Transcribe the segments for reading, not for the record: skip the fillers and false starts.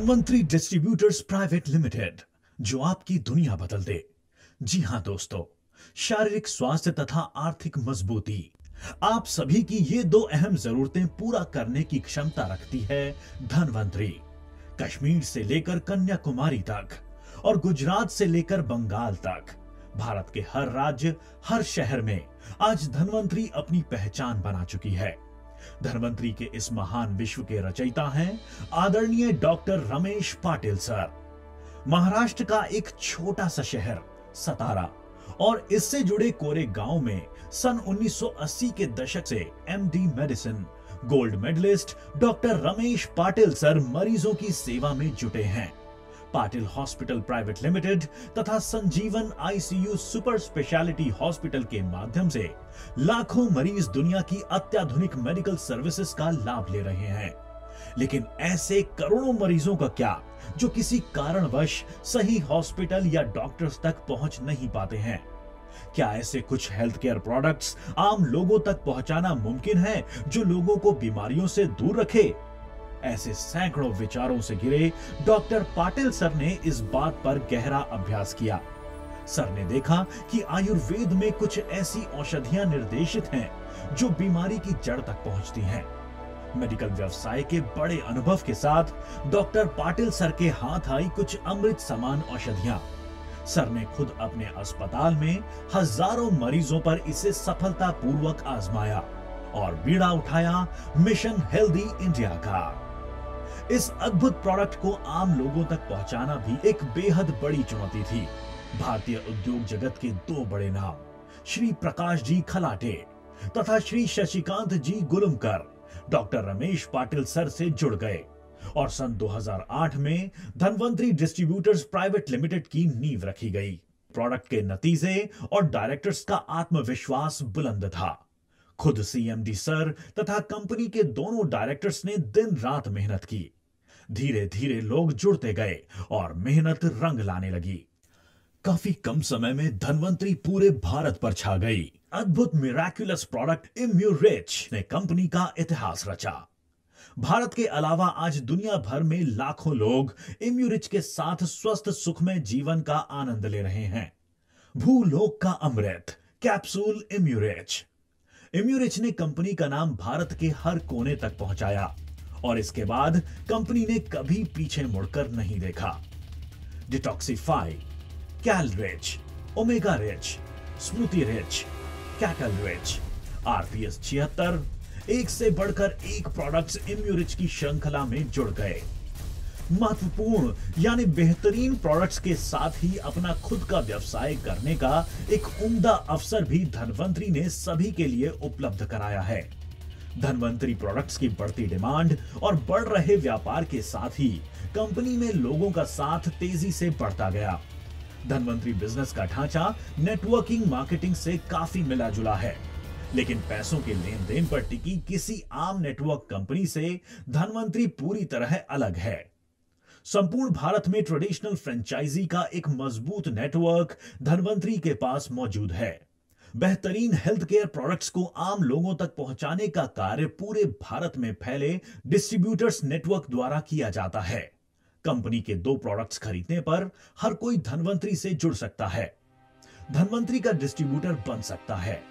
Dhanvantari distributors private limited, जो आपकी दुनिया बदल दे। जी हां दोस्तों, शारीरिक स्वास्थ्य तथा आर्थिक मजबूती, आप सभी की ये दो अहम जरूरतें पूरा करने की क्षमता रखती है धनवंतरी। कश्मीर से लेकर कन्याकुमारी तक और गुजरात से लेकर बंगाल तक, भारत के हर राज्य, हर शहर में आज धनवंतरी अपनी पहचान बना चुकी है। धनवंतरी के इस महान विश्व के रचयिता हैं आदरणीय डॉक्टर रमेश पाटिल सर। महाराष्ट्र का एक छोटा सा शहर सतारा और इससे जुड़े कोरे गांव में सन 1980 के दशक से MD medicine gold medallist doctor Ramesh Patil sir मरीजों की सेवा में जुटे हैं। पाटिल हॉस्पिटल प्राइवेट लिमिटेड तथा संजीवन आईसीयू सुपर स्पेशलिटी हॉस्पिटल के माध्यम से लाखों मरीज दुनिया की अत्याधुनिक मेडिकल सर्विसेज का लाभ ले रहे हैं। लेकिन ऐसे करोड़ों मरीजों का क्या जो किसी कारणवश सही हॉस्पिटल या डॉक्टर्स तक पहुंच नहीं पाते हैं? क्या ऐसे कुछ हेल्थ केयर प्रोडक्ट्स आम लोगों तक पहुंचाना मुमकिन है जो लोगों को बीमारियों से दूर रखे? ऐसे सैकड़ों विचारों से घिरे डॉक्टर पाटिल सर ने इस बात पर गहरा अभ्यास किया। सर ने देखा कि आयुर्वेद में कुछ ऐसी औषधियां निर्देशित हैं जो बीमारी की जड़ तक पहुंचती हैं। मेडिकल व्यवसाय के बड़े अनुभव के साथ डॉक्टर पाटिल सर के हाथ आई कुछ अमृत समान औषधियां। सर ने खुद अपने अस्पताल में हजारों मरीजों पर इसे सफलतापूर्वक आजमाया और बीड़ा उठाया मिशन हेल्दी इंडिया का। इस अद्भुत प्रोडक्ट को आम लोगों तक पहुंचाना भी एक बेहद बड़ी चुनौती थी। भारतीय उद्योग जगत के दो बड़े नाम श्री प्रकाश जी खलाटे तथा श्री शशिकांत जी गुलुमकर डॉक्टर रमेश पाटिल सर से जुड़ गए और सन 2008 में धनवंतरी डिस्ट्रीब्यूटर्स प्राइवेट लिमिटेड की नींव रखी गई। प्रोडक्ट के नतीजे और डायरेक्टर्स का आत्मविश्वास बुलंद था। खुद सीएमडी सर तथा कंपनी के दोनों डायरेक्टर्स ने दिन रात मेहनत की। धीरे धीरे लोग जुड़ते गए और मेहनत रंग लाने लगी। काफी कम समय में धनवंतरी पूरे भारत पर छा गई। अद्भुत मिराक्युलस प्रोडक्ट इम्यूरिच ने कंपनी का इतिहास रचा। भारत के अलावा आज दुनिया भर में लाखों लोग इम्यूरिच के साथ स्वस्थ सुखमय जीवन का आनंद ले रहे हैं। भूलोक का अमृत कैप्सूल इम्यूरिच। इम्यूरिच ने कंपनी का नाम भारत के हर कोने तक पहुंचाया और इसके बाद कंपनी ने कभी पीछे मुड़कर नहीं देखा। डिटॉक्सिफाई, कैलरिच, ओमेगा रिच, स्मृति रिच, कैटल रिच, आरपीएस 76, एक से बढ़कर एक प्रोडक्ट्स इम्यूरिच की श्रृंखला में जुड़ गए। महत्वपूर्ण यानी बेहतरीन प्रोडक्ट्स के साथ ही अपना खुद का व्यवसाय करने का एक उम्दा अवसर भी धनवंतरी ने सभी के लिए उपलब्ध कराया है। धनवंतरी प्रोडक्ट्स की बढ़ती डिमांड और बढ़ रहे व्यापार के साथ ही कंपनी में लोगों का साथ तेजी से बढ़ता गया। धनवंतरी बिजनेस का ढांचा नेटवर्किंग मार्केटिंग से काफी मिला जुला है, लेकिन पैसों के लेन देन पर टिकी किसी आम नेटवर्क कंपनी से धनवंतरी पूरी तरह अलग है। संपूर्ण भारत में ट्रेडिशनल फ्रेंचाइजी का एक मजबूत नेटवर्क धनवंतरी के पास मौजूद है। बेहतरीन हेल्थ केयर प्रोडक्ट्स को आम लोगों तक पहुंचाने का कार्य पूरे भारत में फैले डिस्ट्रीब्यूटर्स नेटवर्क द्वारा किया जाता है। कंपनी के 2 प्रोडक्ट्स खरीदने पर हर कोई धनवंतरी से जुड़ सकता है, धनवंतरी का डिस्ट्रीब्यूटर बन सकता है।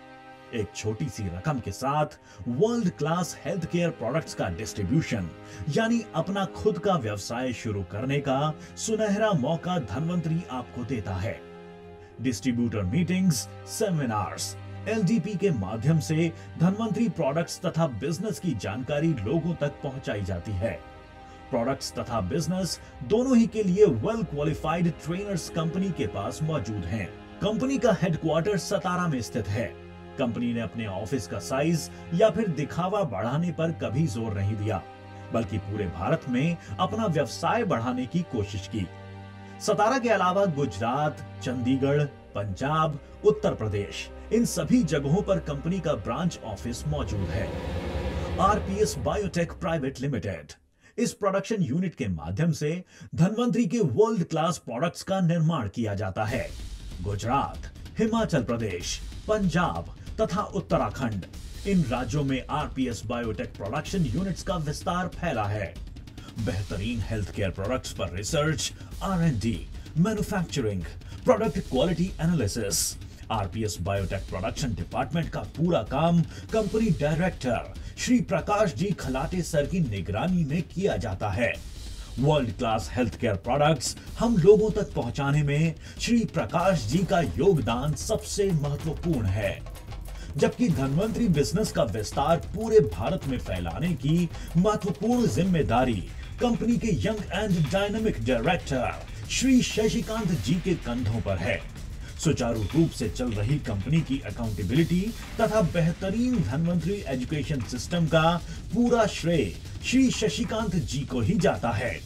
एक छोटी सी रकम के साथ world class health care products का डिस्ट्रीब्यूशन यानी अपना खुद का व्यवसाय शुरू करने का सुनहरा मौका धनवंतरी आपको देता है। डिस्ट्रीब्यूटर मीटिंग्स, सेमिनार्स, एलडीपी के माध्यम से धनवंतरी प्रोडक्ट्स तथा बिजनेस की जानकारी लोगों तक पहुंचाई जाती है। प्रोडक्ट्स तथा बिजनेस दोनों ही के लिए वेल क्वालिफाइड ट्रेनर्स कंपनी के पास मौजूद हैं। कंपनी का हेडक्वार्टर सतारा में स्थित है। कंपनी ने अपने ऑफिस का साइज या फिर दिखावा बढ़ाने पर कभी जोर नहीं दिया, बल्कि पूरे भारत में अपना व्यवसाय बढ़ाने की कोशिश की। सतारा के अलावा गुजरात, चंडीगढ़, पंजाब, उत्तर प्रदेश, इन सभी जगहों पर कंपनी का ब्रांच ऑफिस मौजूद है। आरपीएस बायोटेक प्राइवेट लिमिटेड, इस प्रोडक्शन यूनिट के माध्यम से धनवंतरी के वर्ल्ड क्लास प्रोडक्ट्स का निर्माण किया जाता है। गुजरात, हिमाचल प्रदेश, पंजाब तथा उत्तराखंड, इन राज्यों में आरपीएस बायोटेक प्रोडक्शन यूनिट्स का विस्तार फैला है। बेहतरीन हेल्थ केयर प्रोडक्ट्स पर research, R&D, manufacturing, product quality analysis, RPS biotech production department का पूरा काम company director Shri Prakash ji Khalate sir की निगरानी में किया जाता है। World class health care products हम लोगों तक पहुंचाने में श्री प्रकाश जी का योगदान सबसे महत्वपूर्ण है। जबकि धनवंतरी बिजनेस का विस्तार पूरे भारत में फैलाने की महत्वपूर्ण जिम्मेदारी कंपनी के young and dynamic director Shri Shashikant ji के कंधों पर है। सुचारू रूप से चल रही कंपनी की अकाउंटेबिलिटी तथा बेहतरीन धनवंतरी एजुकेशन सिस्टम का पूरा श्रेय श्री शशिकांत जी को ही जाता है।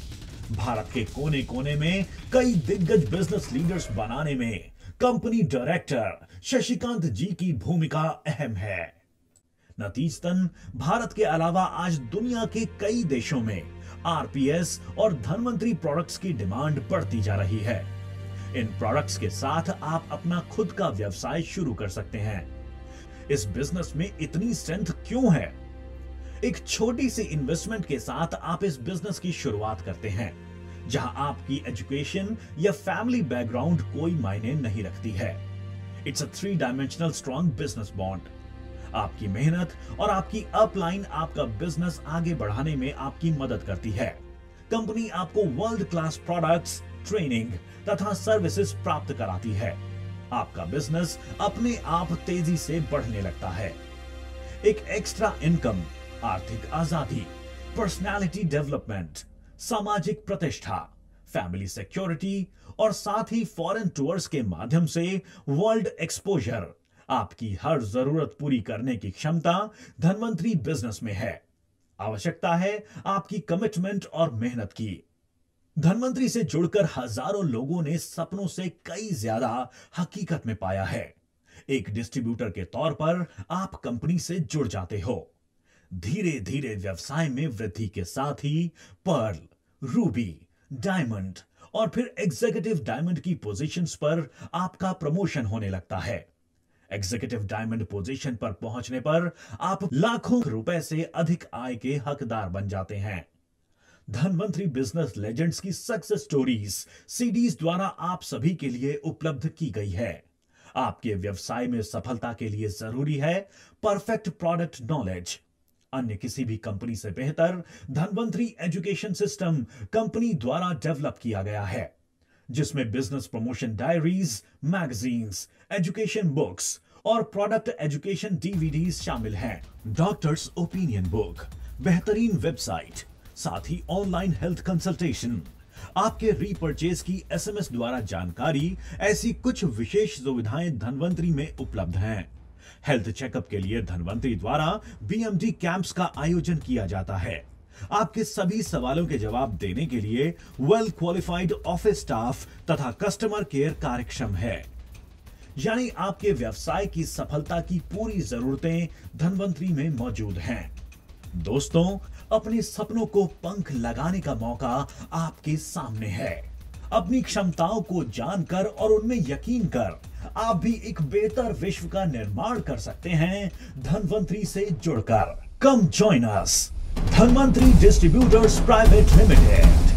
भारत के कोने कोने में कई दिग्गज बिजनेस लीडर्स बनाने में कंपनी डायरेक्टर शशिकांत जी की भूमिका अहम है। नतीजतन भारत के अलावा आज दुनिया के कई देशों में आरपीएस और धनवंतरी प्रोडक्ट्स की डिमांड बढ़ती जा रही है। इन प्रोडक्ट्स के साथ आप अपना खुद का व्यवसाय शुरू कर सकते हैं। इस बिजनेस में इतनी स्ट्रेंथ क्यों है? एक छोटी सी इन्वेस्टमेंट के साथ आप इस बिजनेस की शुरुआत करते हैं, जहां आपकी एजुकेशन या फैमिली बैकग्राउंड कोई मायने नहीं रखती है। It's a three dimensional strong business bond. आपकी मेहनत और आपकी अपलाइन आपका बिजनेस आगे बढ़ाने में आपकी मदद करती है। कंपनी आपको वर्ल्ड क्लास प्रोडक्ट्स, ट्रेनिंग तथा सर्विसेज प्राप्त कराती है। आपका बिजनेस अपने आप तेजी से बढ़ने लगता है। एक एक्स्ट्रा इनकम, आर्थिक आजादी, पर्सनालिटी डेवलपमेंट, सामाजिक प्रतिष्ठा, फैमिली सिक्योरिटी और साथ ही फॉरेन टूर्स के माध्यम से वर्ल्ड एक्सपोजर, आपकी हर जरूरत पूरी करने की क्षमता धनवंतरी बिजनेस में है। आवश्यकता है आपकी कमिटमेंट और मेहनत की। धनवंतरी से जुड़कर हजारों लोगों ने सपनों से कई ज्यादा हकीकत में पाया है। एक डिस्ट्रीब्यूटर के तौर पर आप कंपनी से जुड़ जाते हो। धीरे धीरे व्यवसाय में वृद्धि के साथ ही पर्ल, रूबी, डायमंड और फिर एग्जीक्यूटिव डायमंड की पोजीशंस पर आपका प्रमोशन होने लगता है। एग्जीक्यूटिव डायमंड पोजीशन पर पहुंचने पर आप लाखों रुपए से अधिक आय के हकदार बन जाते हैं। धनवंतरी बिजनेस लेजेंड्स की सक्सेस स्टोरीज सीडीज द्वारा आप सभी के लिए उपलब्ध की गई है। आपके व्यवसाय में सफलता के लिए जरूरी है परफेक्ट प्रोडक्ट नॉलेज। अन्य किसी भी कंपनी से बेहतर धनवंतरी एजुकेशन सिस्टम कंपनी द्वारा डेवलप किया गया है, जिसमें business promotion diaries, magazines, education books और प्रोडक्ट एजुकेशन डीवीडीज शामिल हैं। डॉक्टर्स ओपिनियन बुक, बेहतरीन वेबसाइट, साथ ही ऑनलाइन हेल्थ कंसल्टेशन, आपके रीपर्चेज की एसएमएस द्वारा जानकारी, ऐसी कुछ विशेष सुविधाएं धनवंतरी में उपलब्ध हैं। हेल्थ चेकअप के लिए धनवंतरी द्वारा बीएमडी कैंप्स का आयोजन किया जाता है। आपके सभी सवालों के जवाब देने के लिए वेल क्वालिफाइड ऑफिस स्टाफ तथा कस्टमर केयर कार्यक्षम है। यानी आपके व्यवसाय की सफलता की पूरी जरूरतें धनवंतरी में मौजूद हैं। दोस्तों, अपने सपनों को पंख लगाने का मौका आपके सामने है। अपनी क्षमताओं को जानकर और उनमें यकीन कर आप भी एक बेहतर विश्व का निर्माण कर सकते हैं धनवंतरी से जुड़कर। Come join us, Dhanvantari distributors private limited.